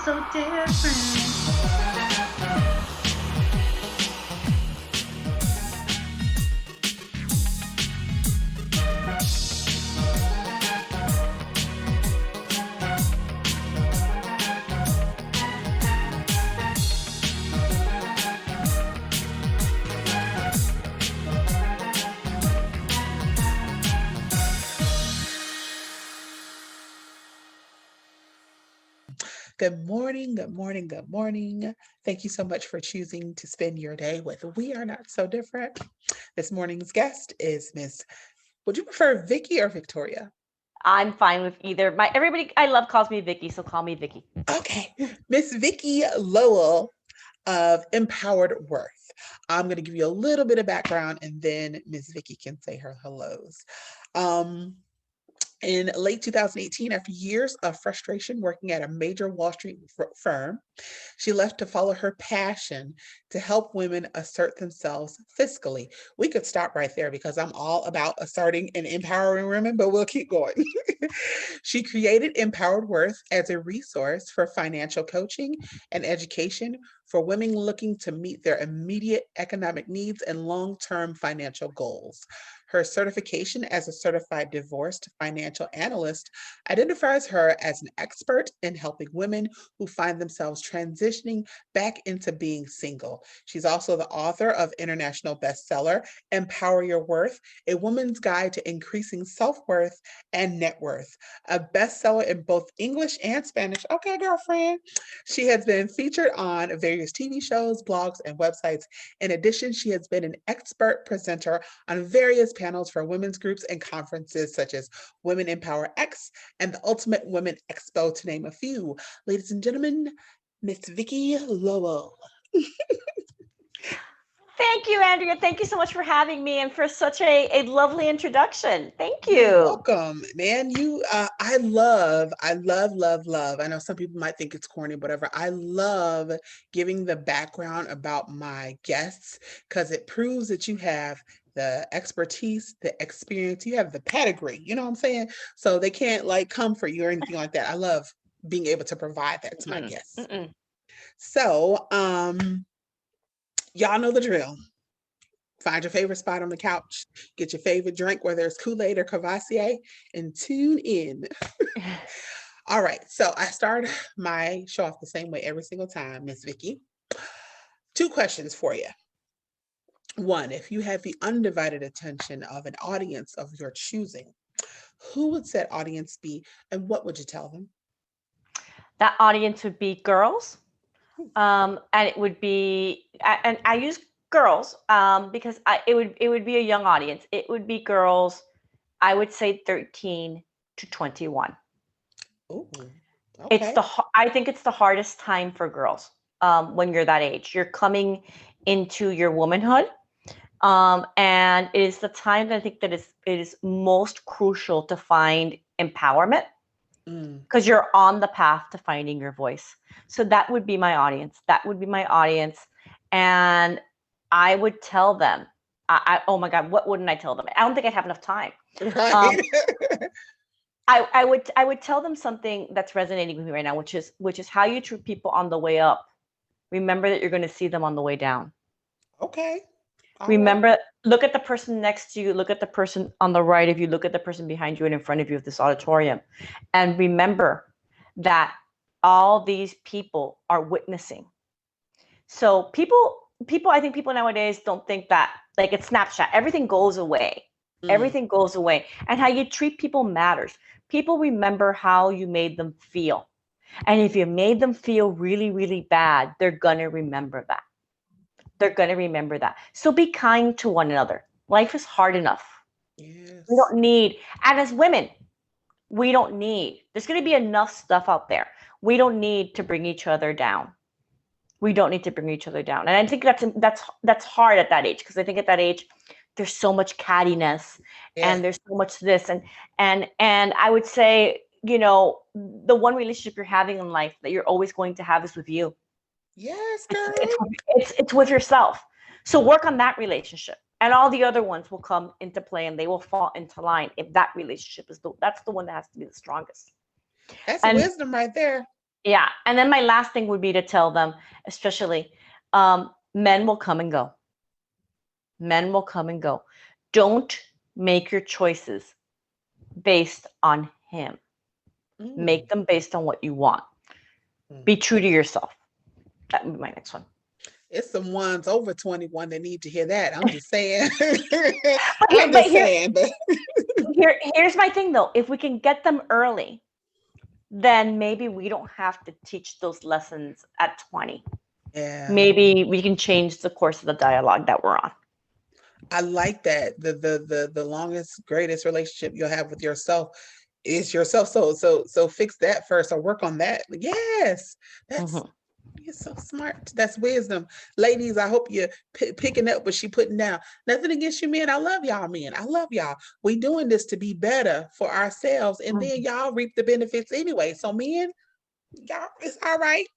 so different. Good morning, good morning, good morning. Thank you so much for choosing to spend your day with We Are Not So Different. This morning's guest is Miss, would you prefer Vicky or Victoria? I'm fine with either. My everybody I love calls me Vicky, so call me Vicky. Okay, Miss Vicky Lowell of Empowered Worth. I'm going to give you a little bit of background and then Miss Vicky can say her hellos. Um, In late 2018, after years of frustration working at a major Wall Street firm, she left to follow her passion to help women assert themselves fiscally. We could stop right there because I'm all about asserting and empowering women, but we'll keep going. She created Empowered Worth as a resource for financial coaching and education for women looking to meet their immediate economic needs and long term financial goals. Her certification as a certified divorced financial analyst identifies her as an expert in helping women who find themselves transitioning back into being single. She's also the author of international bestseller Empower Your Worth, A Woman's Guide to Increasing Self-Worth and Net Worth, a bestseller in both English and Spanish. Okay, girlfriend. She has been featured on various TV shows, blogs, and websites. In addition, she has been an expert presenter on various panels for women's groups and conferences such as Women Empower X and the Ultimate Women Expo, to name a few. Ladies and gentlemen, Miss Vicky Lowell. Thank you, Andrea. Thank you so much for having me and for such a lovely introduction. Thank You're you. welcome, man. I love. I know some people might think it's corny, whatever. I love giving the background about my guests because it proves that you have the expertise, the experience, you have the pedigree. You know what I'm saying? So they can't like come for you or anything like that. I love being able to provide that to my Mm-mm, guests. mm-mm. So, y'all know the drill. Find your favorite spot on the couch, get your favorite drink, whether it's Kool-Aid or Cavassier, and tune in. All right, so I start my show off the same way every single time, Miss Vicky. Two questions for you. One, if you had the undivided attention of an audience of your choosing, who would that audience be and what would you tell them? That audience would be girls, and it would be, and I use girls because it would be a young audience. It would be girls. I would say 13 to 21. Oh, It's okay. I think it's the hardest time for girls when you're that age. You're coming into your womanhood, and it is the time that I think that it is most crucial to find empowerment Mm, because you're on the path to finding your voice. So that would be my audience. That would be my audience, and I would tell them. Oh my God, what wouldn't I tell them? I don't think I'd have enough time. Um, right. I would tell them something that's resonating with me right now, which is how you treat people on the way up. Remember that you're going to see them on the way down. Okay. All right. Remember, look at the person next to you, look at the person on the right of you, look at the person behind you and in front of you of this auditorium. And remember that all these people are witnessing. So people I think people nowadays don't think that like it's Snapchat, everything goes away. Mm, Everything goes away. And how you treat people matters. People remember how you made them feel. And if you made them feel really, really bad, they're gonna remember that. They're gonna remember that. So be kind to one another. Life is hard enough. We yes. don't need, and as women, we don't need, there's gonna be enough stuff out there. We don't need to bring each other down. We don't need to bring each other down. And I think that's hard at that age because I think at that age there's so much cattiness Yes. and there's so much this and I would say, the one relationship you're having in life that you're always going to have is with you. Yes, It's girl. it's it's with yourself. So work on that relationship. And all the other ones will come into play and they will fall into line if that relationship that's the one that has to be the strongest. That's And wisdom right there. Yeah. And then my last thing would be to tell them, especially, men will come and go. Men will come and go. Don't make your choices based on him. Mm, Make them based on what you want. Be mm. true to yourself. That would be my next one. It's some ones over 21 that need to hear that. I'm just saying. But I'm just saying. But here's my thing though. If we can get them early, then maybe we don't have to teach those lessons at 20. yeah, Maybe we can change the course of the dialogue that we're on. I like that. The longest, greatest relationship you'll have with yourself is yourself. So fix that first or work on that. Yes, that's Mhm. you're so smart. That's wisdom. Ladies, I hope you're picking up what she putting down. Nothing against you, men. I love y'all, men. I love y'all. We doing this to be better for ourselves, and then Mhm. y'all reap the benefits anyway. So, men, y'all, it's all right.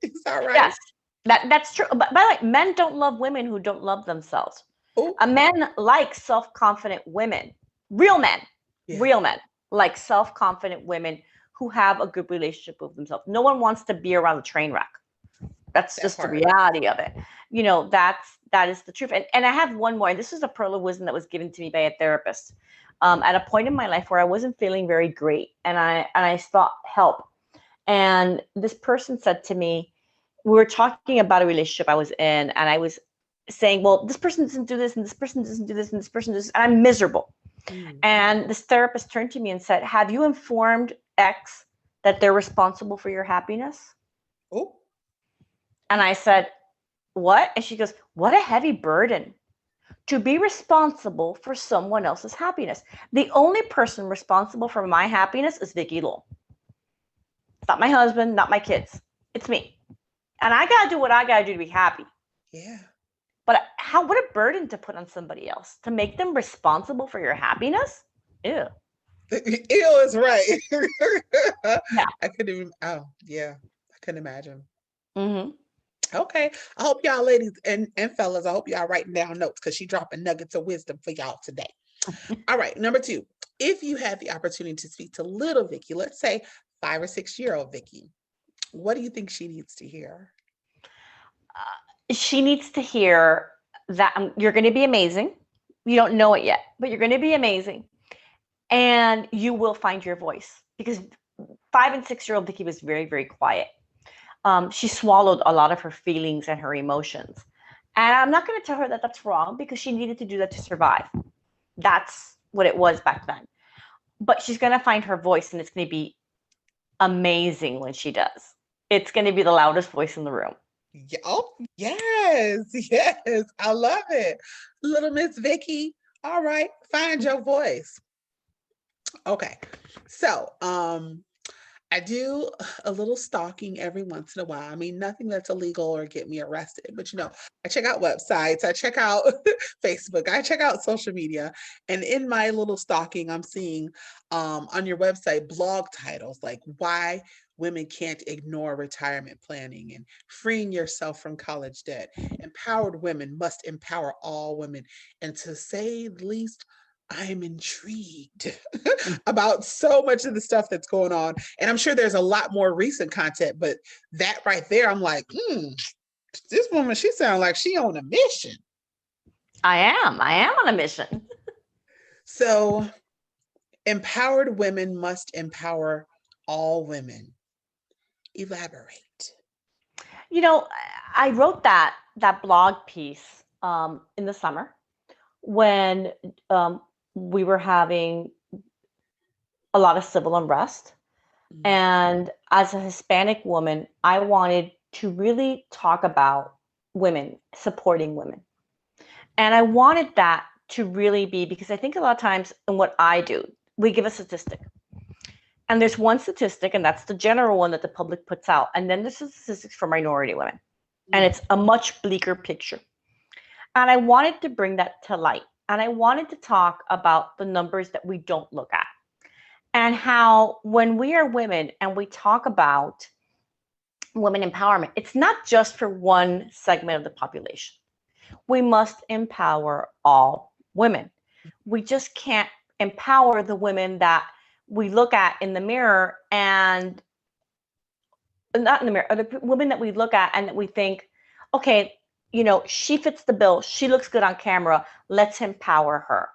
It's all right. Yes, that's true. But by the way, men don't love women who don't love themselves. Oh, A men like self-confident women. Real men, yeah, real men like self-confident women who have a good relationship with themselves. No one wants to be around the train wreck. That's that just the part. reality of it. That is the truth. And I have one more. This is a pearl of wisdom that was given to me by a therapist at a point in my life where I wasn't feeling very great, and I sought help. And this person said to me, we were talking about a relationship I was in, and I was saying, well, this person doesn't do this, and this person doesn't do this, and this person does this, and I'm miserable. Mm. And this therapist turned to me and said, have you informed X that they're responsible for your happiness? Oh, And I said, what? And she goes, what a heavy burden to be responsible for someone else's happiness. The only person responsible for my happiness is Vicky Lowell. It's not my husband, not my kids. It's me. And I got to do what I got to do to be happy. yeah. But what a burden to put on somebody else to make them responsible for your happiness. Ew. Ew is right. Yeah. I couldn't even. Oh, yeah. I couldn't imagine. Mm-hmm. Okay. I hope y'all ladies and fellas, I hope y'all writing down notes because she dropping nuggets of wisdom for y'all today. All right. Number two, if you had the opportunity to speak to little Vicky, let's say 5 or 6 year old Vicky, what do you think she needs to hear? She needs to hear that you're going to be amazing. You don't know it yet, but you're going to be amazing. And you will find your voice because 5 and 6-year-old Vicky was very, very quiet. She swallowed a lot of her feelings and her emotions. And I'm not going to tell her that that's wrong because she needed to do that to survive. That's what it was back then. But she's going to find her voice and it's going to be amazing when she does. It's going to be the loudest voice in the room. Yeah, oh, yes, yes. I love it. Little Miss Vicky. All right. Find your voice. Okay. So, I do a little stalking every once in a while. I mean, nothing that's illegal or get me arrested, but I check out websites, I check out Facebook, I check out social media. And in my little stalking, I'm seeing on your website blog titles like why women can't ignore retirement planning and freeing yourself from college debt. Empowered women must empower all women. And to say the least, I'm intrigued about so much of the stuff that's going on. And I'm sure there's a lot more recent content, but that right there, I'm like, this woman, she sounds like she on a mission. I am. I am on a mission. So empowered women must empower all women. Elaborate. You know, I wrote that blog piece in the summer when we were having a lot of civil unrest. Mm, And as a Hispanic woman, I wanted to really talk about women, supporting women. And I wanted that to really be because I think a lot of times in what I do, we give a statistic. And there's one statistic, and that's the general one that the public puts out. And then there's the statistics for minority women. And mm, it's a much bleaker picture. And I wanted to bring that to light. And I wanted to talk about the numbers that we don't look at and how when we are women and we talk about women empowerment, it's not just for one segment of the population. We must empower all women. We just can't empower the women that we look at in the mirror and not in the mirror, are the women that we look at and that we think, okay, she fits the bill. She looks good on camera. Let's empower her.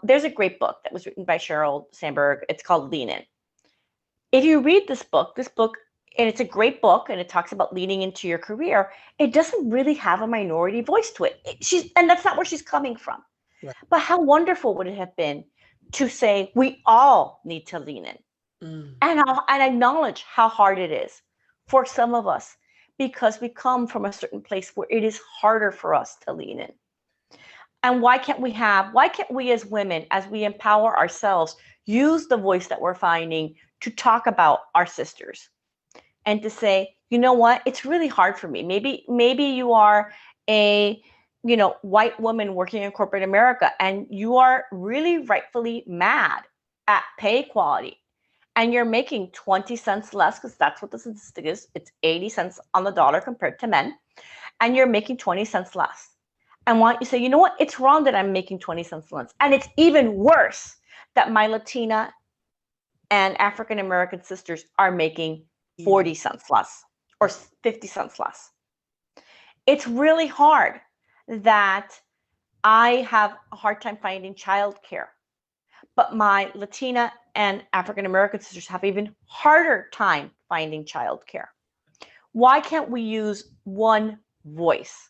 There's a great book that was written by Sheryl Sandberg. It's called Lean In. If you read this book, and it's a great book, and it talks about leaning into your career, it doesn't really have a minority voice to it. And that's not where she's coming from. Right. But how wonderful would it have been to say we all need to lean in, and acknowledge how hard it is for some of us, because we come from a certain place where it is harder for us to lean in. And why can't we as women, as we empower ourselves, use the voice that we're finding to talk about our sisters and to say, you know what, it's really hard for me. Maybe you are a white woman working in corporate America, and you are really rightfully mad at pay equality, and you're making 20 cents less, because that's what the statistic is. It's 80 cents on the dollar compared to men, and you're making 20 cents less. And why don't you say, you know what, it's wrong that I'm making 20 cents less. And it's even worse that my Latina and African American sisters are making 40 cents less or 50 cents less. It's really hard that I have a hard time finding childcare, but my Latina and African American sisters have even harder time finding childcare. Why can't we use one voice?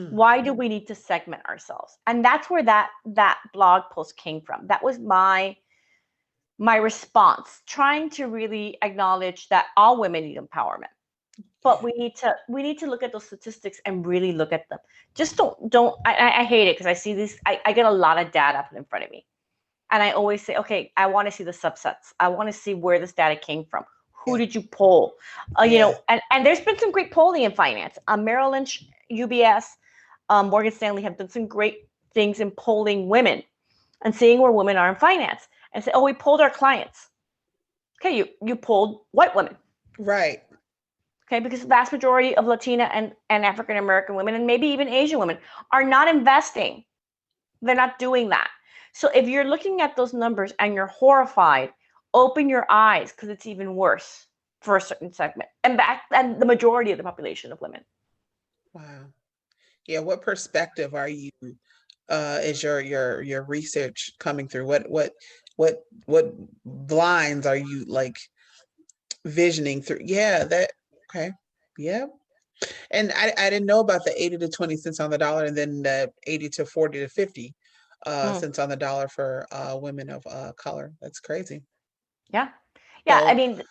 Why do we need to segment ourselves? And that's where that blog post came from. That was my response, trying to really acknowledge that all women need empowerment. But we need to look at those statistics and really look at them. Just don't. I hate it because I see these. I get a lot of data put in front of me, and I always say, okay, I want to see the subsets. I want to see where this data came from. Who did you poll? And there's been some great polling in finance. Merrill Lynch, UBS, Morgan Stanley have done some great things in polling women and seeing where women are in finance, and say, oh, we polled our clients. Okay, you polled white women. Right. Okay, because the vast majority of Latina and African American women, and maybe even Asian women, are not investing. They're not doing that. So if you're looking at those numbers and you're horrified, open your eyes, because it's even worse for a certain segment and the majority of the population of women. Wow. Yeah. What perspective are you? Is your research coming through? What lines are you like visioning through? Yeah. Okay. Yeah. And I didn't know about the 80 to 20 cents on the dollar, and then the 80 to 40 to 50 cents on the dollar for women of color. That's crazy. Yeah. So, I mean,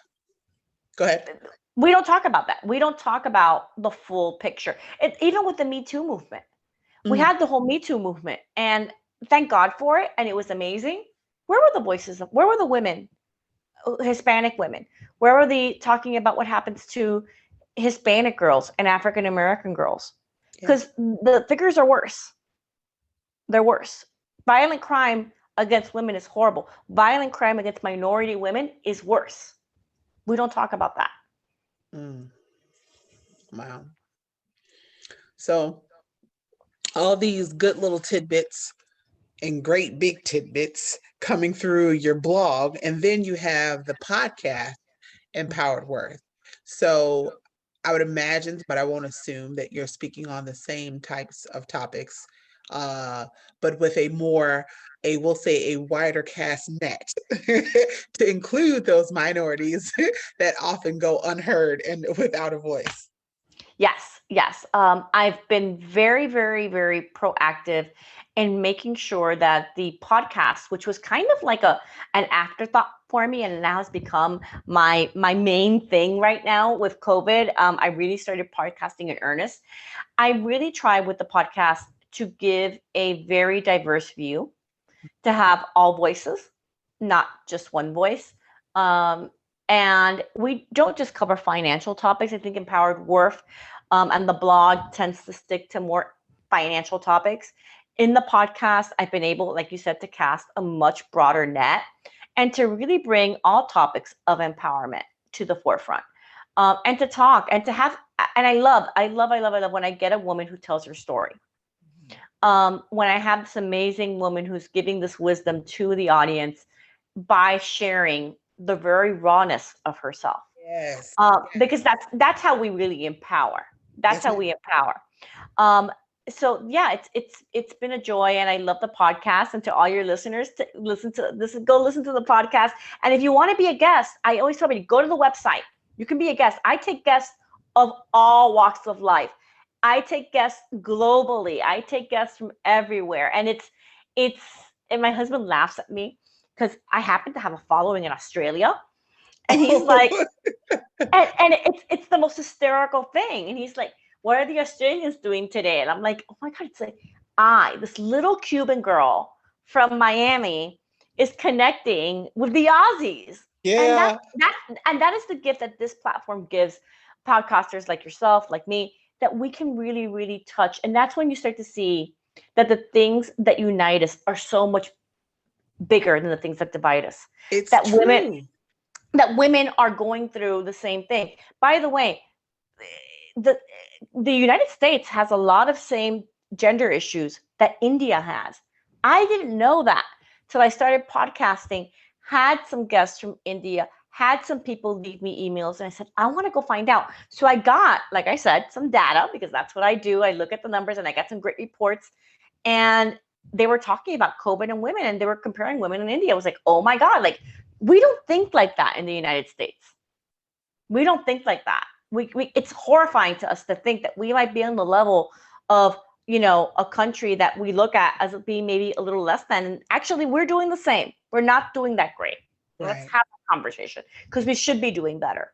go ahead. we don't talk about that. We don't talk about the full picture. Even with the Me Too movement, we had the whole Me Too movement, and thank God for it. And it was amazing. Where were the voices? Where were the women, Hispanic women? Where were they talking about what happens to Hispanic girls and African American girls? Because the figures are worse. They're worse. Violent crime against women is horrible. Violent crime against minority women is worse. We don't talk about that. Wow. So all these good little tidbits and great big tidbits coming through your blog, and then you have the podcast, Empowered Worth. So I would imagine, but I won't assume, that you're speaking on the same types of topics, but with we'll say a wider cast net to include those minorities that often go unheard and without a voice. Yes. I've been very, very, very proactive in making sure that the podcast, which was kind of like an afterthought for me, and now has become my main thing right now with COVID. I really started podcasting in earnest. I really try with the podcast to give a very diverse view, to have all voices, not just one voice. And we don't just cover financial topics. I think Empowered Worth and the blog tends to stick to more financial topics. In the podcast, I've been able, like you said, to cast a much broader net and to really bring all topics of empowerment to the forefront, and to talk and to have. And I love when I get a woman who tells her story. When I have this amazing woman who's giving this wisdom to the audience by sharing the very rawness of herself. Yes. Because that's how we really empower. That's Yes, how ma'am. we empower. Um, so yeah, it's been a joy, and I love the podcast. And to all your listeners, to listen to this, go listen to the podcast. And if you want to be a guest, I always tell you, go to the website. You can be a guest. I take guests of all walks of life. I take guests globally. I take guests from everywhere, and it's and my husband laughs at me because I happen to have a following in Australia, and he's like, Oh, and it's the most hysterical thing. And he's like, "What are the Australians doing today?" And I'm like, "Oh my god!" It's like this little Cuban girl from Miami, is connecting with the Aussies, and yeah. that is the gift that this platform gives podcasters like yourself, like me, that we can really, really touch. And that's when you start to see that the things that unite us are so much bigger than the things that divide us. It's That women true. that women are going through the same thing. By the way, the the United States has a lot of same gender issues that India has. I didn't know that till I started podcasting, had some guests from India, had some people leave me emails, and I said, I want to go find out. So I got, like I said, some data, because that's what I do. I look at the numbers and I got some great reports. And they were talking about COVID and women, and they were comparing women in India. I was like, oh my God, like we don't think like that in the United States. We don't think like that. It's horrifying to us to think that we might be on the level of, a country that we look at as being maybe a little less than. And actually, we're doing the same. We're not doing that great. So let's Right. have a conversation, because we should be doing better.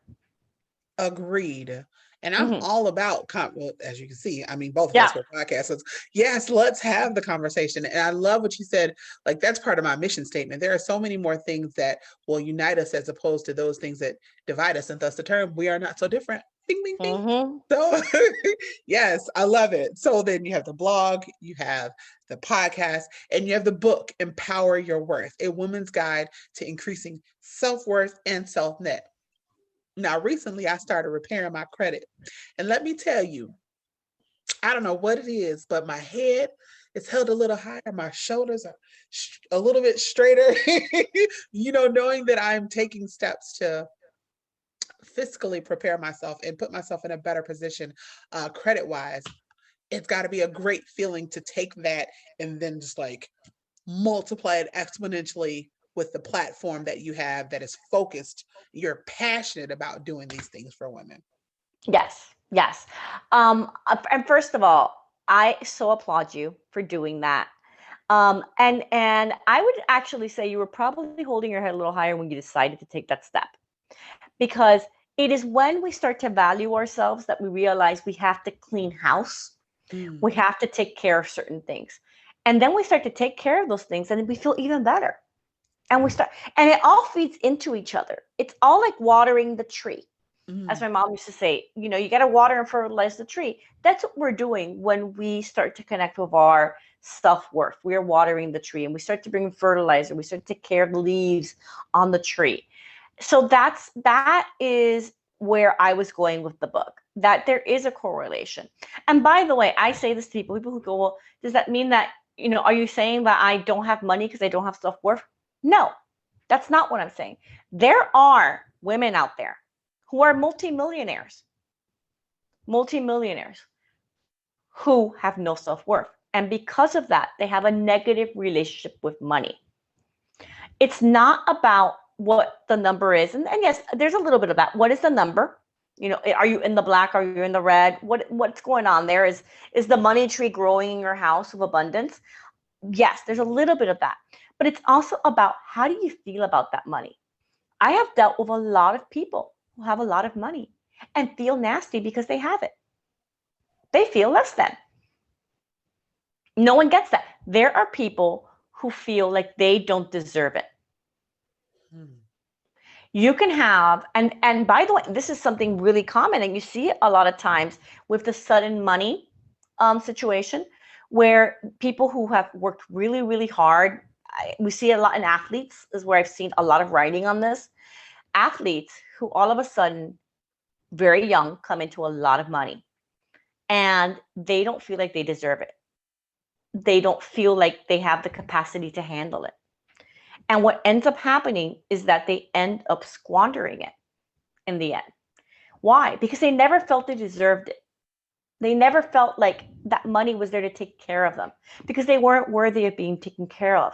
Agreed. And I'm Hmm. all about, well, as you can see, I mean, both of Yeah. us were podcasters. Yes, let's have the conversation. And I love what you said. Like, that's part of my mission statement. There are so many more things that will unite us as opposed to those things that divide us. And thus the term, we are not so different. Bing, bing, bing. Hmm. So, yes, I love it. So then you have the blog, you have the podcast, and you have the book, Empower Your Worth, a woman's guide to increasing self-worth and self-net. Now, recently I started repairing my credit. And let me tell you, I don't know what it is, but my head is held a little higher. My shoulders are a little bit straighter, knowing that I'm taking steps to fiscally prepare myself and put myself in a better position credit wise. It's got to be a great feeling to take that and then just like multiply it exponentially with the platform that you have that is focused. You're passionate about doing these things for women. Yes. Yes. And first of all, I so applaud you for doing that. And I would actually say you were probably holding your head a little higher when you decided to take that step, because it is when we start to value ourselves that we realize we have to clean house. Mm, We have to take care of certain things. And then we start to take care of those things, and we feel even better. And it all feeds into each other. It's all like watering the tree. As mm, my mom used to say, you got to water and fertilize the tree. That's what we're doing when we start to connect with our self-worth. We are watering the tree, and we start to bring fertilizer. We start to take care of the leaves on the tree. So that is where I was going with the book, that there is a correlation. And by the way, I say this to people who go, well, does that mean that, are you saying that I don't have money because I don't have self-worth? No, that's not what I'm saying. There are women out there who are multimillionaires who have no self-worth. And because of that, they have a negative relationship with money. It's not about what the number is. And yes, there's a little bit of that. What is the number? Are you in the black? Are you in the red? What's going on there? Is the money tree growing in your house of abundance? Yes, there's a little bit of that. But it's also about, how do you feel about that money? I have dealt with a lot of people who have a lot of money and feel nasty because they have it. They feel less than. No one gets that. There are people who feel like they don't deserve it. mm. You can have, and by the way, this is something really common, and you see it a lot of times with the sudden money situation, where people who have worked really, really hard, we see a lot in athletes, is where I've seen a lot of writing on this. Athletes who all of a sudden, very young, come into a lot of money, and they don't feel like they deserve it. They don't feel like they have the capacity to handle it. And what ends up happening is that they end up squandering it. in the end. Why? Because they never felt they deserved it. They never felt like that money was there to take care of them because they weren't worthy of being taken care of.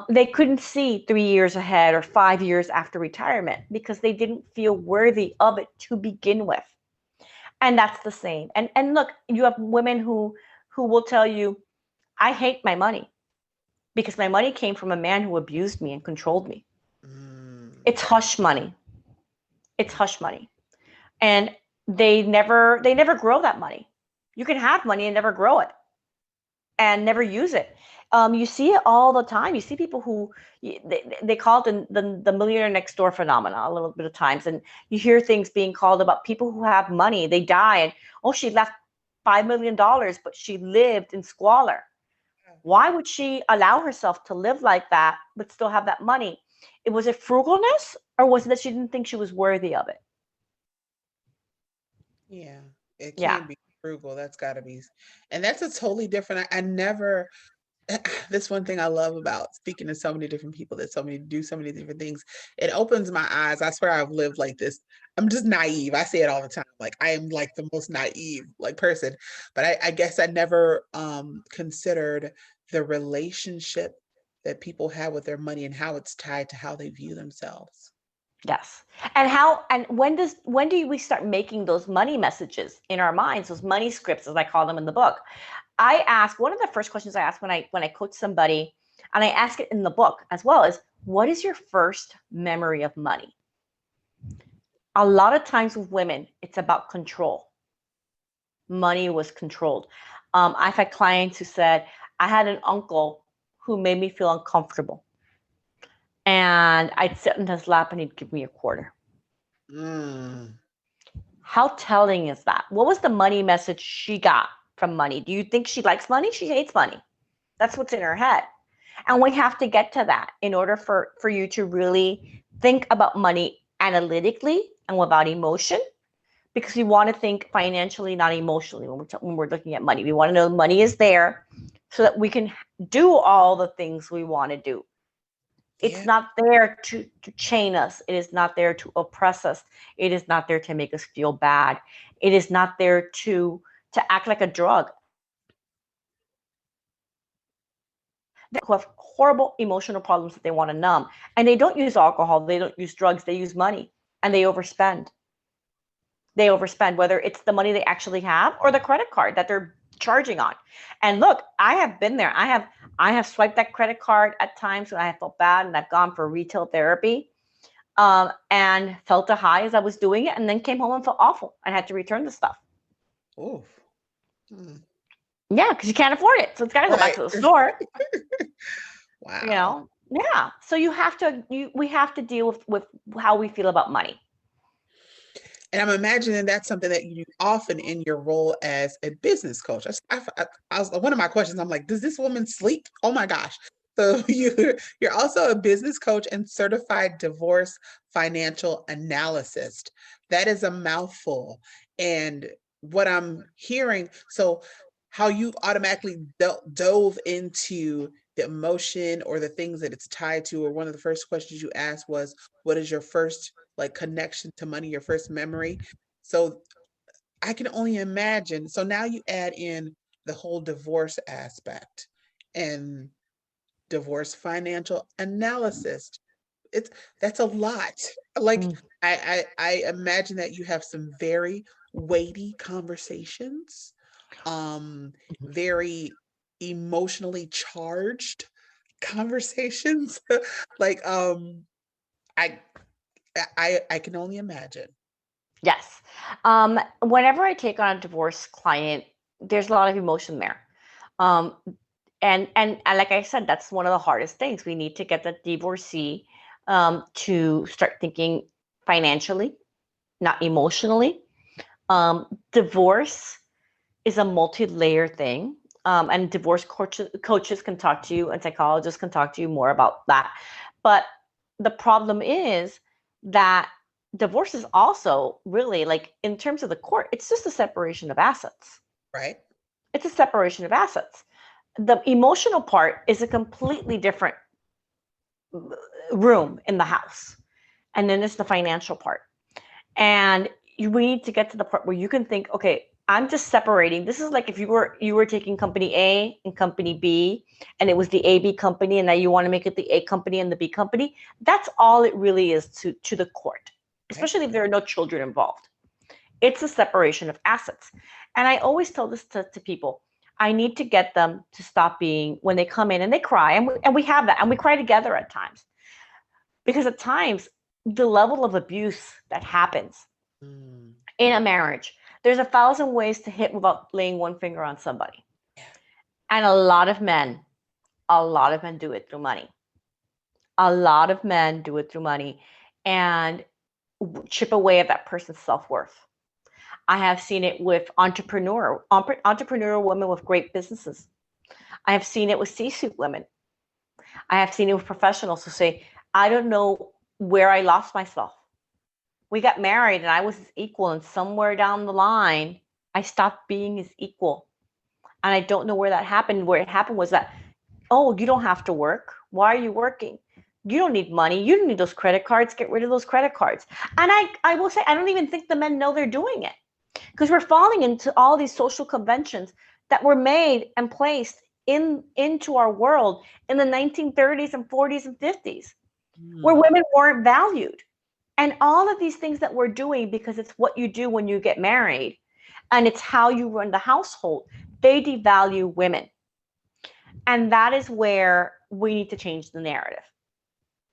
They couldn't see 3 years ahead or 5 years after retirement because they didn't feel worthy of it to begin with. And that's the same. And look, you have women who will tell you, I hate my money because my money came from a man who abused me and controlled me. It's hush money. It's hush money. And they never grow that money. You can have money and never grow it and never use it. You see it all the time. You see people who they call it the millionaire next door phenomena a little bit of times, and you hear things being called about people who have money. They die, and she left $5 million, but she lived in squalor. Why would she allow herself to live like that but still have that money? Was it frugalness, or was it that she didn't think she was worthy of it? Yeah, it Yeah. can't be frugal. That's got to be, and that's a totally different. I never. This one thing I love about speaking to so many different people that so many do so many different things. It opens my eyes. I swear I've lived like this. I'm just naive. I say it all the time. Like I am like the most naive like person, but I guess I never considered the relationship that people have with their money and how it's tied to how they view themselves. Yes. And when do we start making those money messages in our minds, those money scripts, as I call them in the book? I ask, one of the first questions I ask when I coach somebody, and I ask it in the book as well, is what is your first memory of money? A lot of times with women, it's about control. Money was controlled. I've had clients who said, I had an uncle who made me feel uncomfortable. And I'd sit in his lap and he'd give me a quarter. How telling is that? What was the money message she got from money? Do you think she likes money? She hates money. That's what's in her head. And we have to get to that in order for you to really think about money analytically and without emotion, because we want to think financially, not emotionally when we're looking at money. We want to know money is there so that we can do all the things we want to do. It's not there to chain us. It is not there to oppress us. It is not there to make us feel bad. It is not there to act like a drug. Who have horrible emotional problems that they want to numb. And they don't use alcohol. They don't use drugs. They use money. And they overspend. They overspend, whether it's the money they actually have or the credit card that they're charging on. And look, I have been there. I have swiped that credit card at times when I felt bad, and I've gone for retail therapy and felt a high as I was doing it, and then came home and felt awful and had to return the stuff. Oh. Yeah, because you can't afford it. So it's got to go back to the store. Wow. Yeah. So we have to deal with how we feel about money. And I'm imagining that's something that you do often in your role as a business coach. I was one of my questions. I'm like, does this woman sleep? Oh my gosh. So you're also a business coach and certified divorce financial analyst. That is a mouthful. And what I'm hearing, so how you automatically dove into the emotion or the things that it's tied to, or one of the first questions you asked was, what is your first like connection to money, your first memory? So I can only imagine. So now you add in the whole divorce aspect and divorce financial analysis. That's a lot. Like I imagine that you have some very weighty conversations, very emotionally charged conversations. Like I I can only imagine. Yes. Whenever I take on a divorce client, there's a lot of emotion there. And like I said, that's one of the hardest things. We need to get the divorcee to start thinking financially, not emotionally. Divorce is a multi-layer thing. And divorce coaches can talk to you, and psychologists can talk to you more about that. But the problem is that divorce is also really, like, in terms of the court, it's just a separation of assets. Right. It's a separation of assets. The emotional part is a completely different room in the house. And then there's the financial part. And we need to get to the part where you can think, okay, I'm just separating. This is like if you were taking company A and company B, and it was the AB company, and now you want to make it the A company and the B company. That's all it really is to the court, especially if there are no children involved. It's a separation of assets. And I always tell this to people. I need to get them to stop being, when they come in and they cry, and we have that, and we cry together at times. Because at times, the level of abuse that happens in a marriage, there's 1,000 ways to hit without laying one finger on somebody. And a lot of men do it through money. A lot of men do it through money and chip away at that person's self-worth. I have seen it with entrepreneurial women with great businesses. I have seen it with C-suite women. I have seen it with professionals who say, I don't know where I lost myself. We got married and I was his equal, and somewhere down the line, I stopped being his equal. And I don't know where that happened. Where it happened was that, oh, you don't have to work. Why are you working? You don't need money. You don't need those credit cards. Get rid of those credit cards. And I will say, I don't even think the men know they're doing it, because we're falling into all these social conventions that were made and placed into our world in the 1930s and 40s and 50s, where women weren't valued. And all of these things that we're doing, because it's what you do when you get married and it's how you run the household, they devalue women. And that is where we need to change the narrative.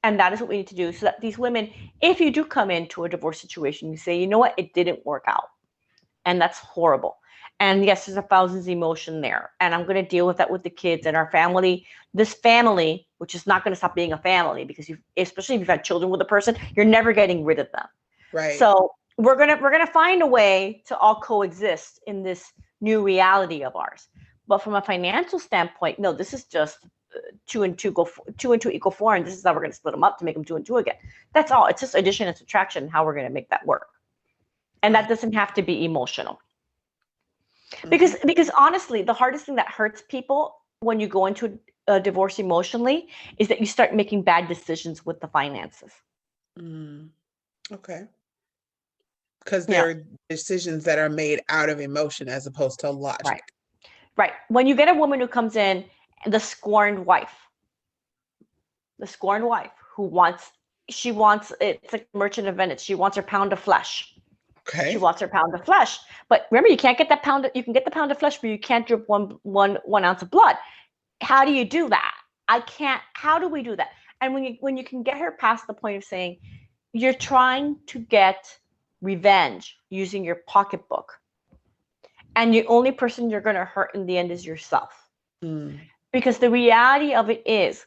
And that is what we need to do, so that these women, if you do come into a divorce situation, you say, you know what, it didn't work out. And that's horrible. And yes, there's 1,000 emotion there. And I'm going to deal with that with the kids and our family. This family, which is not going to stop being a family, because especially if you've had children with a person, you're never getting rid of them. Right. So we're gonna find a way to all coexist in this new reality of ours. But from a financial standpoint, no, this is just 2 and 2 equal 4, and this is how we're going to split them up to make them 2 and 2 again. That's all. It's just addition and subtraction, how we're going to make that work. And that doesn't have to be emotional. Because honestly, the hardest thing that hurts people when you go into a divorce emotionally is that you start making bad decisions with the finances. Okay. Because there are decisions that are made out of emotion as opposed to logic. Right. When you get a woman who comes in, the scorned wife who wants, it's like Merchant of Venice. She wants her pound of flesh. Okay. She wants her pound of flesh. But remember, you can't get that pound. You can get the pound of flesh, but you can't drip one ounce of blood. How do you do that? I can't. How do we do that? And when you can get her past the point of saying, you're trying to get revenge using your pocketbook, and the only person you're going to hurt in the end is yourself. Because the reality of it is,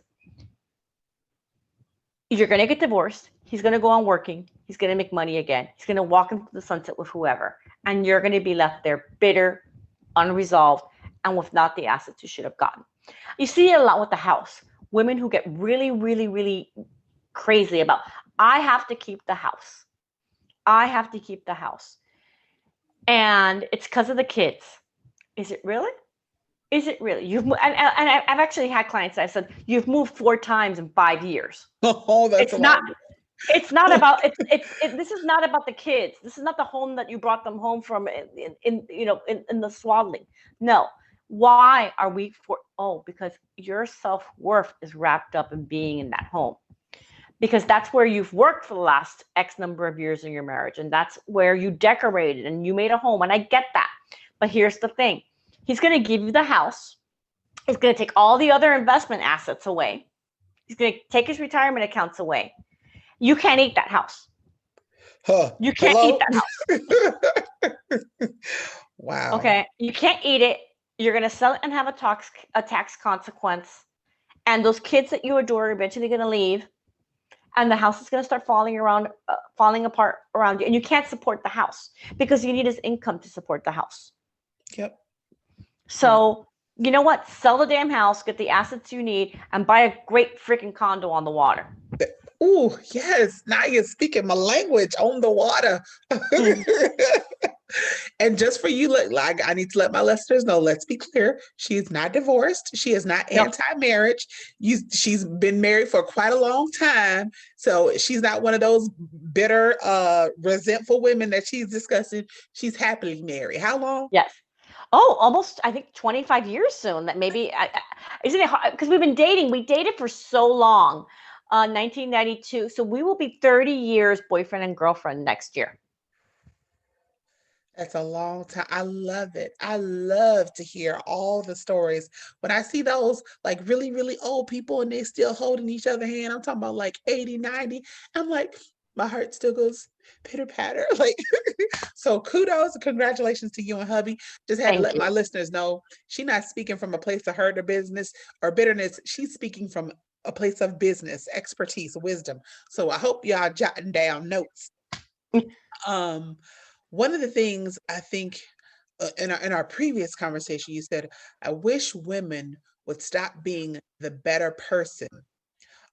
you're going to get divorced. He's going to go on working. He's going to make money again. He's going to walk into the sunset with whoever. And you're going to be left there bitter, unresolved, and with not the assets you should have gotten. You see it a lot with the house. Women who get really, really, really crazy about, I have to keep the house. I have to keep the house. And it's because of the kids. Is it really? Is it really? And I've actually had clients that I said, you've moved 4 times in 5 years. Oh, that's it's not. It's not about. This is not about the kids. This is not the home that you brought them home from in the swaddling. No. Why are we because your self-worth is wrapped up in being in that home. Because that's where you've worked for the last X number of years in your marriage, and that's where you decorated and you made a home. And I get that. But here's the thing. He's going to give you the house. He's going to take all the other investment assets away. He's going to take his retirement accounts away. You can't eat that house. You can't eat that house. Wow. Okay. You can't eat it. You're going to sell it and have a tax consequence. And those kids that you adore are eventually going to leave. And the house is going to start falling apart around you. And you can't support the house because you need his income to support the house. Yep. So, you know what? Sell the damn house, get the assets you need, and buy a great freaking condo on the water. Oh, yes. Now you're speaking my language, on the water. And just for you, like I need to let my listeners know, let's be clear. She is not divorced. She is not No. anti-marriage. She's been married for quite a long time. So she's not one of those bitter, resentful women that she's discussing. She's happily married. How long? Yes. Oh, almost, I think 25 years soon. That maybe, isn't it hard? Because we've been dating. We dated for so long, 1992. So we will be 30 years boyfriend and girlfriend next year. That's a long time. I love it. I love to hear all the stories. When I see those like really, really old people and they still holding each other hand, I'm talking about like 80, 90. I'm like, my heart still goes pitter patter. Like, so kudos and congratulations to you and hubby. Just had to Thank let my you. listeners know she's not speaking from a place of hurt or business or bitterness. She's speaking from a place of business, expertise, wisdom. So I hope y'all jotting down notes. Um, One of the things I think in our previous conversation, you said, I wish women would stop being the better person.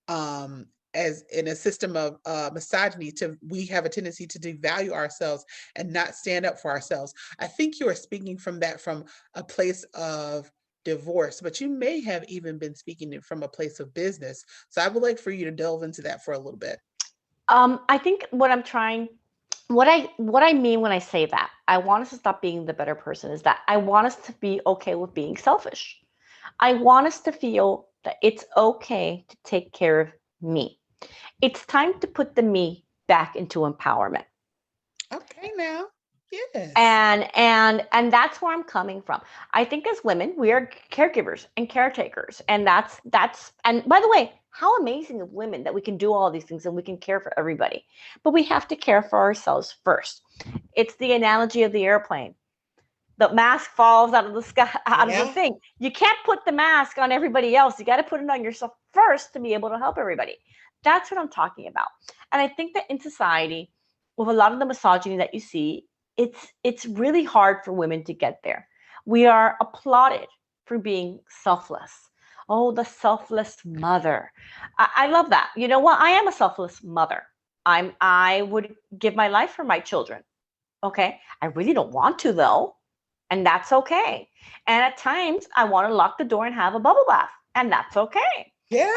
Um, as in a system of misogyny, we have a tendency to devalue ourselves and not stand up for ourselves. I think you are speaking from that from a place of divorce, but you may have even been speaking it from a place of business. So I would like for you to delve into that for a little bit. I think what I mean when I say that, I want us to stop being the better person is that I want us to be okay with being selfish. I want us to feel that it's okay to take care of me. It's time to put the me back into empowerment. Okay, now, yes. And that's where I'm coming from. I think as women, we are caregivers and caretakers, and that's and by the way, how amazing of women that we can do all these things and we can care for everybody, but we have to care for ourselves first. It's the analogy of the airplane. The mask falls out of the sky, out of the Yeah. thing. You can't put the mask on everybody else. You got to put it on yourself first to be able to help everybody. That's what I'm talking about. And I think that in society, with a lot of the misogyny that you see, it's really hard for women to get there. We are applauded for being selfless. Oh, the selfless mother. I love that. You know what? I am a selfless mother. I would give my life for my children. Okay. I really don't want to though, and that's okay. And at times I want to lock the door and have a bubble bath, and that's okay. Yeah.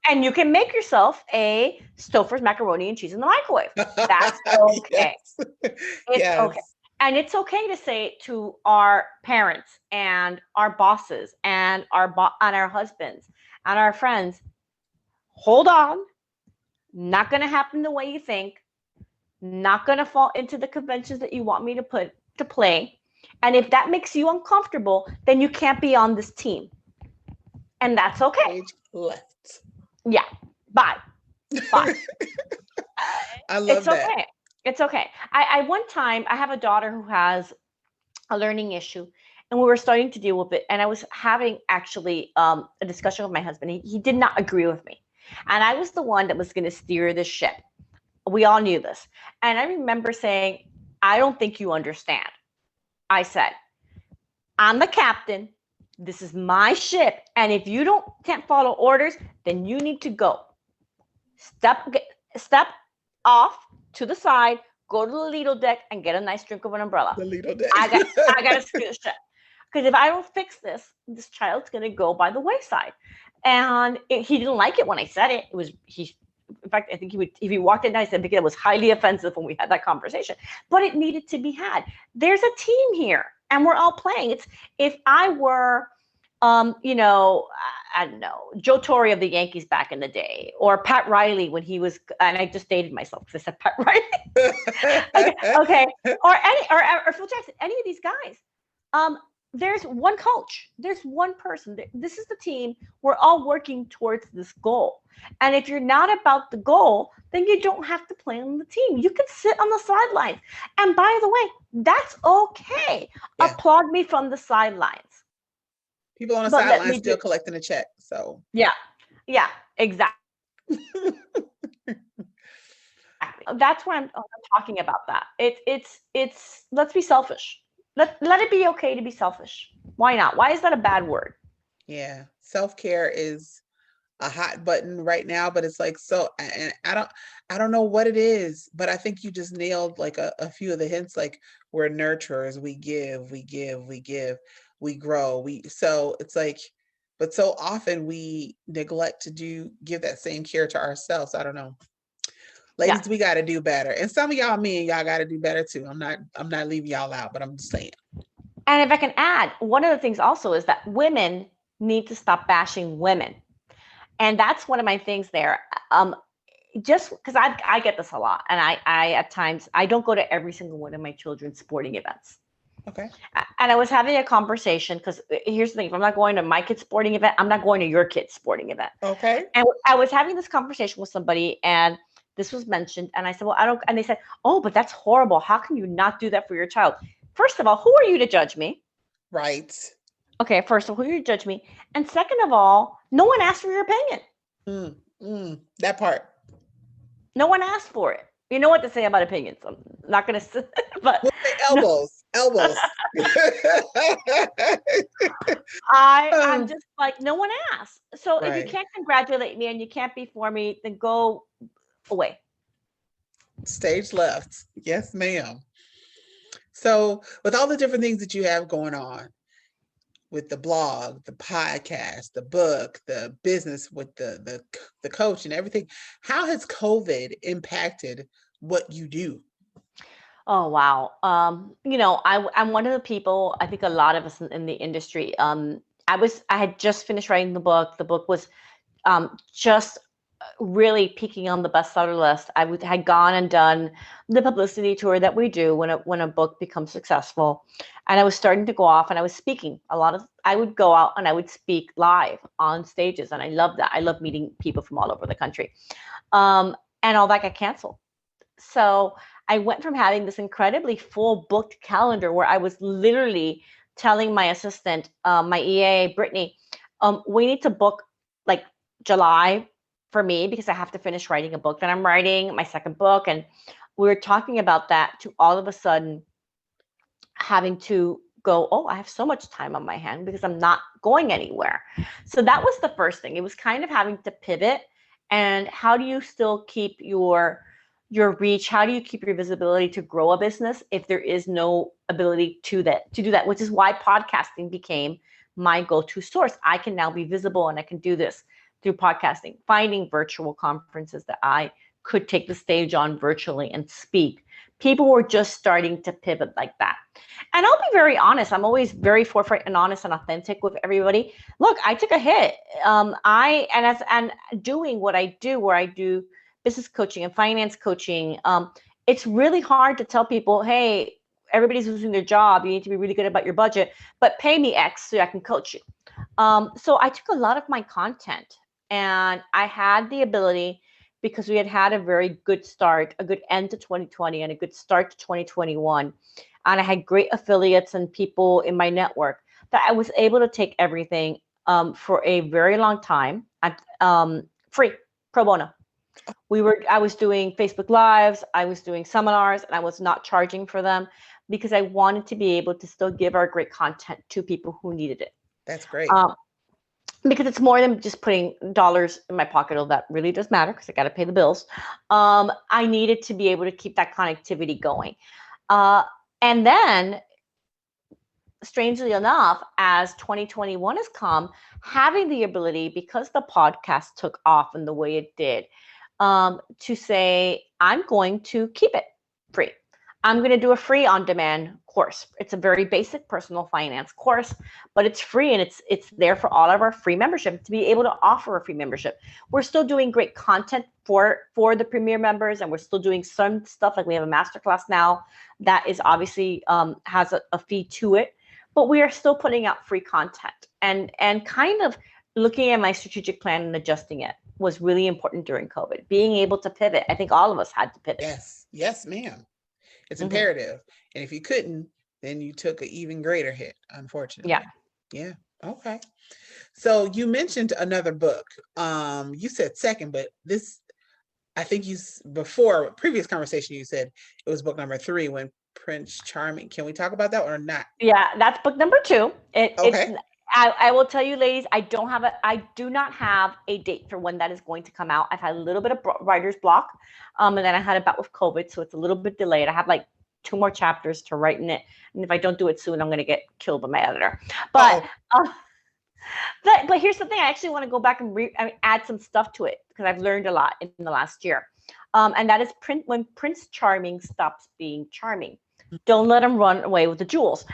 And you can make yourself a Stouffer's macaroni and cheese in the microwave. That's okay. Yes. It's okay. Yes. And it's okay to say to our parents and our bosses and our husbands and our friends, hold on, not going to happen the way you think, not going to fall into the conventions that you want me to play. And if that makes you uncomfortable, then you can't be on this team. And that's okay. Page left. Yeah. Bye. Bye. I love It's that. okay. It's okay. I one time I have a daughter who has a learning issue, and we were starting to deal with it. And I was having actually a discussion with my husband. He did not agree with me, and I was the one that was going to steer the ship. We all knew this, and I remember saying, "I don't think you understand." I said, "I'm the captain. This is my ship, and if you can't follow orders, then you need to go. Step off to the side, go to the Lido deck, and get a nice drink of an umbrella. The little day. I got to steer the ship because if I don't fix this child's gonna go by the wayside." And he didn't like it when I said it. It was he. In fact, I think he would, if he walked in, I said, because it was highly offensive when we had that conversation. But it needed to be had. There's a team here, and we're all playing. It's if I were, I don't know, Joe Torre of the Yankees back in the day, or Pat Riley when he was, and I just dated myself because I said Pat Riley. okay, or Phil Jackson, any of these guys. There's one coach, there's one person. This is the team. We're all working towards this goal. And if you're not about the goal, then you don't have to play on the team. You can sit on the sidelines. And by the way, that's okay. Yeah. Applaud me from the sidelines. People on the sidelines still collecting a check. So yeah, exactly. That's why I'm talking about that. It's let's be selfish. Let it be okay to be selfish. Why not? Why is that a bad word? yeah, self-care is a hot button right now, but it's like, so, and I don't know what it is, but I think you just nailed like a few of the hints. Like, we're nurturers, we give, we grow, so it's like, but so often we neglect to give that same care to ourselves. I don't know. Yeah. Ladies, we got to do better. And some of y'all men, y'all got to do better too. I'm not leaving y'all out, but I'm just saying. And if I can add, one of the things also is that women need to stop bashing women. And that's one of my things there. Just because I get this a lot. And I at times, I don't go to every single one of my children's sporting events. Okay. And I was having a conversation because here's the thing: if I'm not going to my kid's sporting event, I'm not going to your kid's sporting event. Okay. And I was having this conversation with somebody, and this was mentioned, and I said, "Well, I don't." And they said, "Oh, but that's horrible. How can you not do that for your child?" First of all, who are you to judge me? Right. Okay, first of all, who are you to judge me? And second of all, no one asked for your opinion. That part. No one asked for it. You know what to say about opinions. I'm not going to, but we'll say elbows. No. Elbows. I'm just like, no one asked. So if you Right. can't congratulate me and you can't be for me, then go away. Stage left. Yes, ma'am. So with all the different things that you have going on, with the blog, the podcast, the book, the business with the coach and everything, how has COVID impacted what you do? Oh wow. I'm one of the people. I think a lot of us in the industry. I had just finished writing the book. The book was just really peaking on the bestseller list. Had gone and done the publicity tour that we do when a book becomes successful, and I was starting to go off and I was speaking a lot of. I would go out and I would speak live on stages, and I love that. I love meeting people from all over the country, and all that got canceled. So I went from having this incredibly full booked calendar where I was literally telling my assistant, my EA, Brittany, we need to book like July for me because I have to finish writing a book that I'm writing, my second book. And we were talking about that to all of a sudden having to go, oh, I have so much time on my hand because I'm not going anywhere. So that was the first thing. It was kind of having to pivot. And how do you still keep your reach? How do you keep your visibility to grow a business if there is no ability to do that, which is why podcasting became my go-to source. I can now be visible and I can do this through podcasting, finding virtual conferences that I could take the stage on virtually and speak. People were just starting to pivot like that. And I'll be very honest. I'm always very forthright and honest and authentic with everybody. Look, I took a hit. And doing what I do, where I do business coaching and finance coaching, it's really hard to tell people, hey, everybody's losing their job. You need to be really good about your budget, but pay me X so I can coach you. So I took a lot of my content and I had the ability, because we had a very good start, a good end to 2020 and a good start to 2021. And I had great affiliates and people in my network that I was able to take everything for a very long time at free, pro bono. I was doing Facebook Lives, I was doing seminars, and I was not charging for them because I wanted to be able to still give our great content to people who needed it. That's great. Because it's more than just putting dollars in my pocket, although that really does matter because I got to pay the bills. I needed to be able to keep that connectivity going. And then, strangely enough, as 2021 has come, having the ability, because the podcast took off in the way it did, to say, I'm going to keep it free. I'm going to do a free on-demand course. It's a very basic personal finance course, but it's free and it's there for all of our free membership to be able to offer a free membership. We're still doing great content for the Premier members, and we're still doing some stuff like we have a masterclass now that is obviously has a fee to it, but we are still putting out free content and kind of looking at my strategic plan and adjusting it was really important during COVID. Being able to pivot, I think all of us had to pivot. Yes, ma'am. It's imperative. And if you couldn't, then you took an even greater hit, unfortunately. Yeah. Okay. So you mentioned another book. You said second, but this, I think before previous conversation, you said it was book number 3 when Prince Charming. Can we talk about that or not? Yeah, that's book number 2. Okay. I will tell you, ladies, I do not have a date for when that is going to come out. I've had a little bit of writer's block, and then I had a bout with COVID, so it's a little bit delayed. I have like 2 more chapters to write in it, and if I don't do it soon, I'm going to get killed by my editor. But but here's the thing: I actually want to go back and add some stuff to it because I've learned a lot in the last year, and that is when Prince Charming stops being charming. Don't let him run away with the jewels,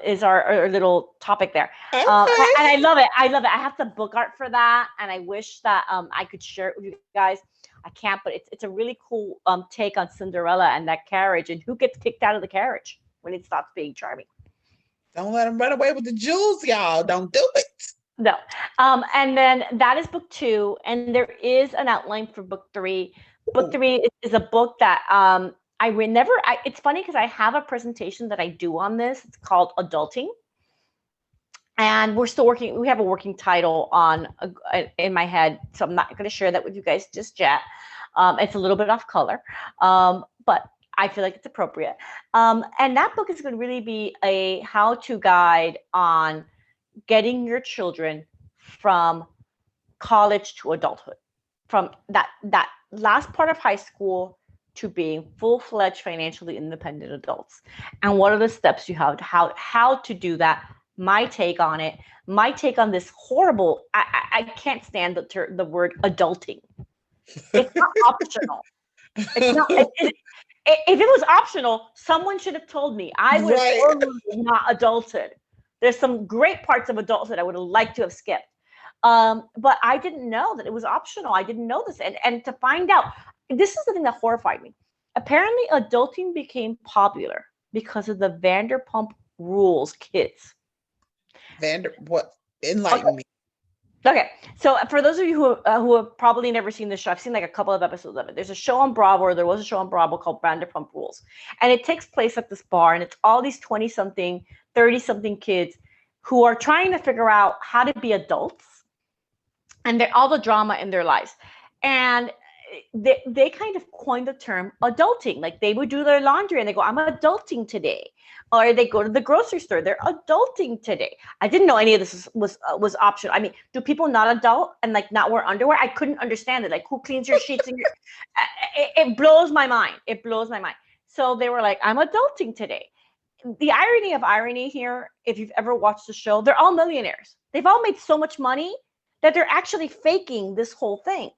is our little topic there. Okay. And I love it. I love it. I have the book art for that, and I wish that I could share it with you guys. I can't, but it's a really cool take on Cinderella and that carriage, and who gets kicked out of the carriage when it stops being charming. Don't let him run away with the jewels, y'all. Don't do it. No. And then that is book 2, and there is an outline for book 3. Book 3 is a book that it's funny because I have a presentation that I do on this. It's called Adulting. And we're still working. We have a working title in my head, so I'm not going to share that with you guys just yet. It's a little bit off color, but I feel like it's appropriate. And that book is going to really be a how-to guide on getting your children from college to adulthood, from that last part of high school to being full-fledged financially independent adults. And what are the steps you have, how to do that? My take on it, my take on this horrible, I can't stand the word adulting. It's not optional. It's not. If it was optional, someone should have told me. I would have totally not adulted. There's some great parts of adulthood I would have liked to have skipped. But I didn't know that it was optional. I didn't know this. And to find out, this is the thing that horrified me. Apparently, adulting became popular because of the Vanderpump Rules kids. What? Enlighten me. Okay, so for those of you who have probably never seen this show, I've seen like a couple of episodes of it. There's a show on Bravo, or there was a show on Bravo called Vanderpump Rules. And it takes place at this bar, and it's all these 20-something, 30-something kids who are trying to figure out how to be adults, and they're all the drama in their lives. And they kind of coined the term adulting. Like they would do their laundry and they go, I'm adulting today. Or they go to the grocery store, they're adulting today. I didn't know any of this was optional. I mean, do people not adult and like not wear underwear? I couldn't understand it. Like who cleans your sheets? It blows my mind. It blows my mind. So they were like, I'm adulting today. The irony of irony here, if you've ever watched the show, they're all millionaires. They've all made so much money that they're actually faking this whole thing.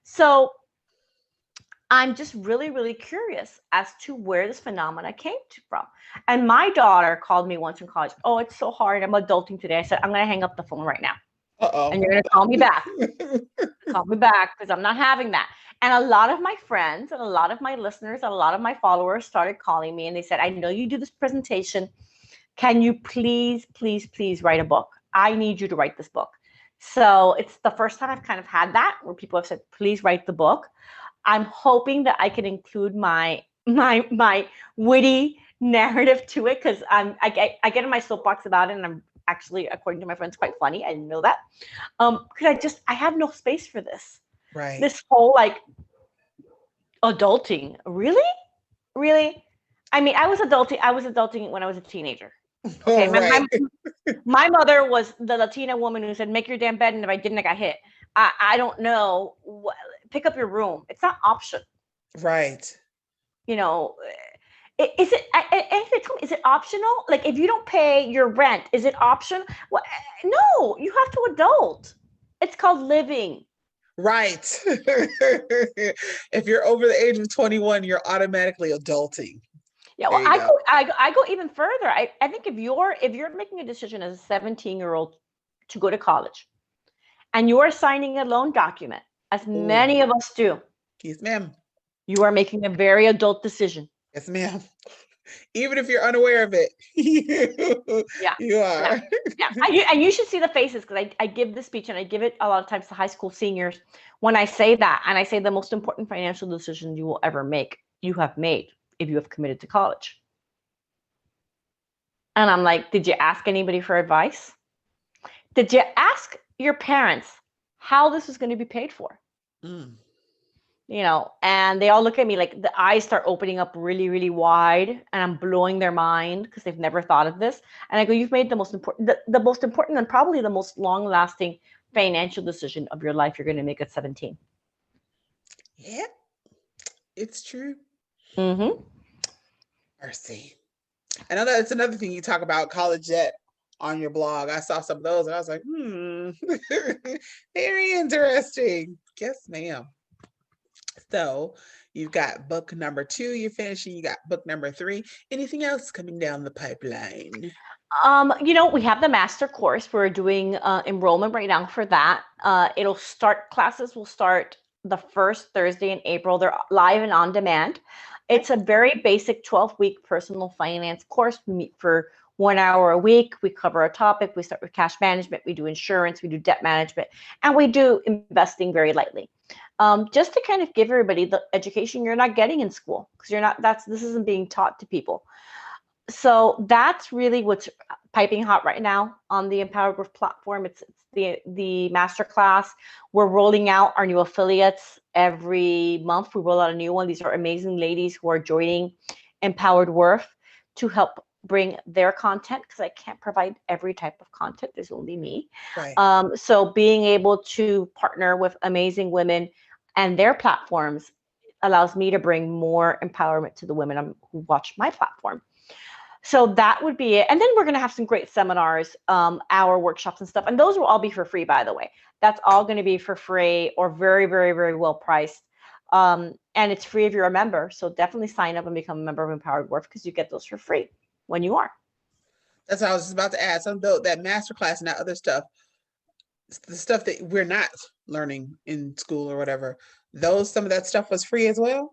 So I'm just really, really curious as to where this phenomena came from. And my daughter called me once in college. Oh, it's so hard. I'm adulting today. I said, I'm going to hang up the phone right now. Uh-oh. And you're going to call me back. Call me back because I'm not having that. And a lot of my friends and a lot of my listeners and a lot of my followers started calling me and they said, I know you do this presentation. Can you please, please, please write a book? I need you to write this book. So it's the first time I've kind of had that where people have said, please write the book. I'm hoping that I can include my witty narrative to it because I get in my soapbox about it and I'm actually, according to my friends, quite funny. I didn't know that. Because I have no space for this. Right. This whole like adulting. Really? I mean, I was adulting when I was a teenager. Okay. My mother was the Latina woman who said, make your damn bed, and if I didn't, I got hit. I don't know. Pick up your room. It's not option. Right. You know, is it optional? Like if you don't pay your rent, is it option? Well, no, you have to adult. It's called living. Right. If you're over the age of 21, you're automatically adulting. Yeah, well, I go even further. I think if you're making a decision as a 17-year-old to go to college, and you're signing a loan document, as many of us do. Yes, ma'am. You are making a very adult decision. Yes, ma'am. Even if you're unaware of it. You are. Yeah. And you should see the faces because I give this speech and I give it a lot of times to high school seniors when I say that. And I say the most important financial decision you will ever make, you have made if you have committed to college. And I'm like, did you ask anybody for advice? Did you ask your parents how this is going to be paid for? and they all look at me like the eyes start opening up really, really wide, and I'm blowing their mind because they've never thought of this. And I go, you've made the most important, the most important and probably the most long lasting financial decision of your life you're going to make at 17. Yeah, it's true. Mm-hmm. Mercy. And I know it's another thing you talk about college debt on your blog. I saw some of those and I was like, very interesting. Yes, ma'am. So you've got book number 2, you're finishing, you got book number 3. Anything else coming down the pipeline? We have the master course. We're doing enrollment right now for that. Classes will start the first Thursday in April. They're live and on demand. It's a very basic 12-week personal finance course. We meet for 1 hour a week. We cover a topic. We start with cash management. We do insurance. We do debt management. And we do investing very lightly. Just to kind of give everybody the education you're not getting in school, because this isn't being taught to people. So that's really what's piping hot right now on the Empowered Growth platform. It's the masterclass. We're rolling out our new affiliates every month. We roll out a new one. These are amazing ladies who are joining Empowered Worth to help bring their content, because I can't provide every type of content. There's only me. Right. So being able to partner with amazing women and their platforms allows me to bring more empowerment to the women who watch my platform. So that would be it. And then we're going to have some great seminars, our workshops and stuff. And those will all be for free, by the way. That's all going to be for free or very, very, very well priced. And it's free if you're a member. So definitely sign up and become a member of Empowered Worth, because you get those for free when you are. That's what I was just about to add. Some of that masterclass and that other stuff, the stuff that we're not learning in school or whatever, some of that stuff was free as well?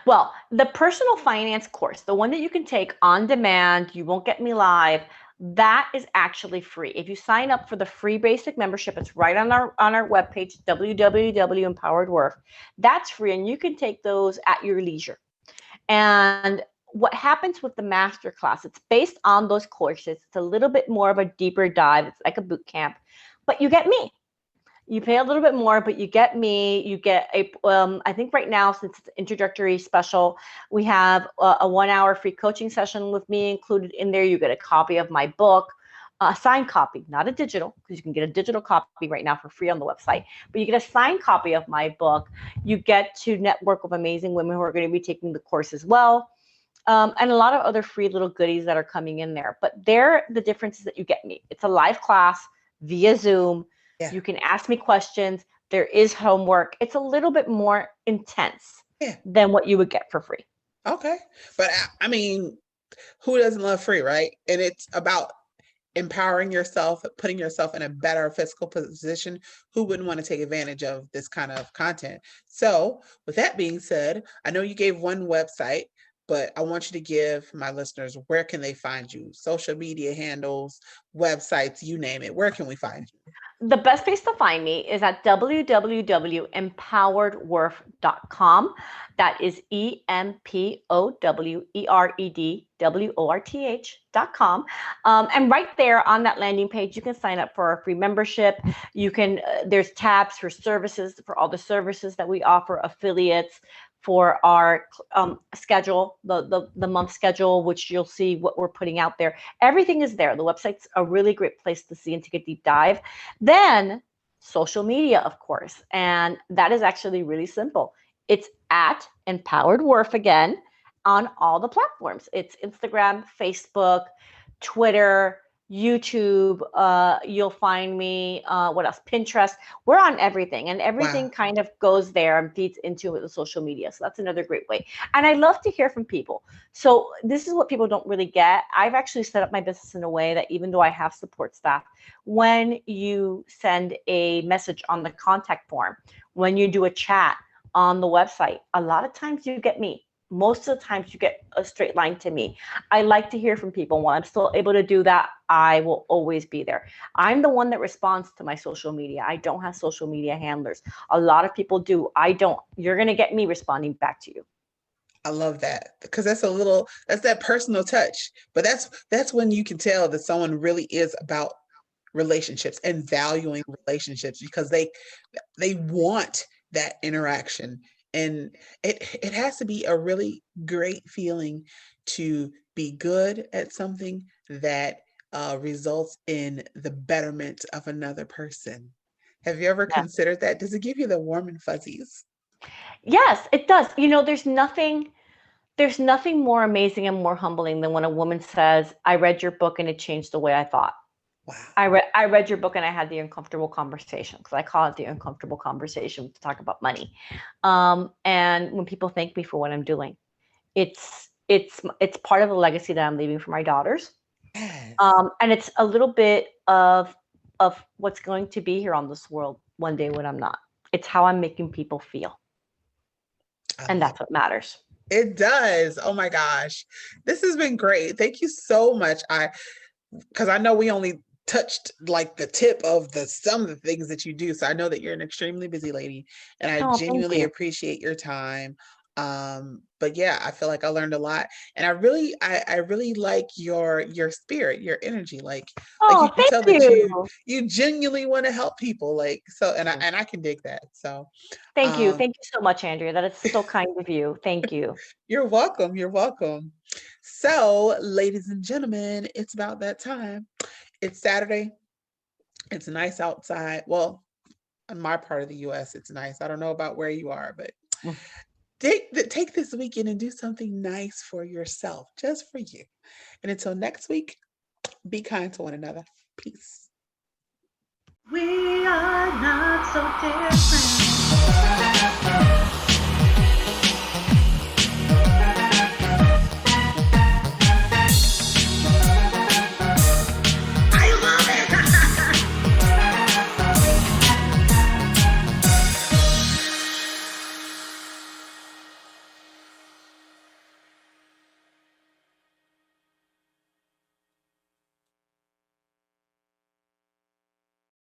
Well, the personal finance course, the one that you can take on demand, you won't get me live, that is actually free. If you sign up for the free basic membership, it's right on our webpage, www.empoweredworth. That's free, and you can take those at your leisure. And what happens with the masterclass, it's based on those courses. It's a little bit more of a deeper dive. It's like a boot camp, but you get me. You pay a little bit more, but you get me. You get I think right now, since it's introductory special, we have a 1 hour free coaching session with me included in there. You get a copy of my book, a signed copy, not a digital, because you can get a digital copy right now for free on the website, but you get a signed copy of my book. You get to network with amazing women who are going to be taking the course as well. And a lot of other free little goodies that are coming in there. But the difference is that you get me. It's a live class via Zoom. Yeah. You can ask me questions. There is homework. It's a little bit more intense than what you would get for free. Okay. But I mean, who doesn't love free, right? And it's about empowering yourself, putting yourself in a better fiscal position. Who wouldn't want to take advantage of this kind of content? So with that being said, I know you gave one website, but I want you to give my listeners, where can they find you? Social media handles, websites, you name it. Where can we find you? The best place to find me is at www.empoweredworth.com. That is EMPOWEREDWORTH.com. And right there on that landing page, you can sign up for our free membership. You can, there's tabs for services, for all the services that we offer, affiliates, for our schedule, the month schedule, which you'll see what we're putting out there. Everything is there. The website's a really great place to see and take a deep dive. Then social media, of course, and that is actually really simple. It's at Empowered Worth again on all the platforms. It's Instagram, Facebook, Twitter, YouTube. You'll find me, what else? Pinterest. We're on everything, and everything kind of goes there and feeds into the social media. So that's another great way. And I love to hear from people. So this is what people don't really get. I've actually set up my business in a way that even though I have support staff, when you send a message on the contact form, when you do a chat on the website, a lot of times you get me. Most of the times you get a straight line to me. I like to hear from people. While I'm still able to do that, I will always be there. I'm the one that responds to my social media. I don't have social media handlers. A lot of people do. I don't. You're going to get me responding back to you. I love that, because that's that personal touch. But that's when you can tell that someone really is about relationships and valuing relationships, because they want that interaction And it has to be a really great feeling to be good at something that results in the betterment of another person. Have you ever Yeah. considered that? Does it give you the warm and fuzzies? Yes, it does. There's nothing more amazing and more humbling than when a woman says, "I read your book and it changed the way I thought." Wow. I read your book and I had the uncomfortable conversation, because I call it the uncomfortable conversation to talk about money. And when people thank me for what I'm doing, it's part of the legacy that I'm leaving for my daughters. Yes. And it's a little bit of what's going to be here on this world one day when I'm not. It's how I'm making people feel, I and love that's what matters. it. Does. Oh my gosh. This has been great. Thank you so much. Because I know we only touched like the tip of the some of the things that you do. So I know that you're an extremely busy lady, and I Oh, thank genuinely you. appreciate your time. But yeah, I feel like I learned a lot, and I really like your spirit, your energy. Like you Oh, can thank tell that you you. you genuinely want to help people. Like so, and I can dig that. So, Thank you. um, Thank you so much, Andrea. That is so kind of you. Thank you. you're welcome. You're welcome. So, ladies and gentlemen, it's about that time. It's Saturday. It's nice outside. Well, in my part of the US, it's nice. I don't know about where you are, but Mm. take this weekend and do something nice for yourself, just for you. And until next week, be kind to one another. Peace. We are not so different.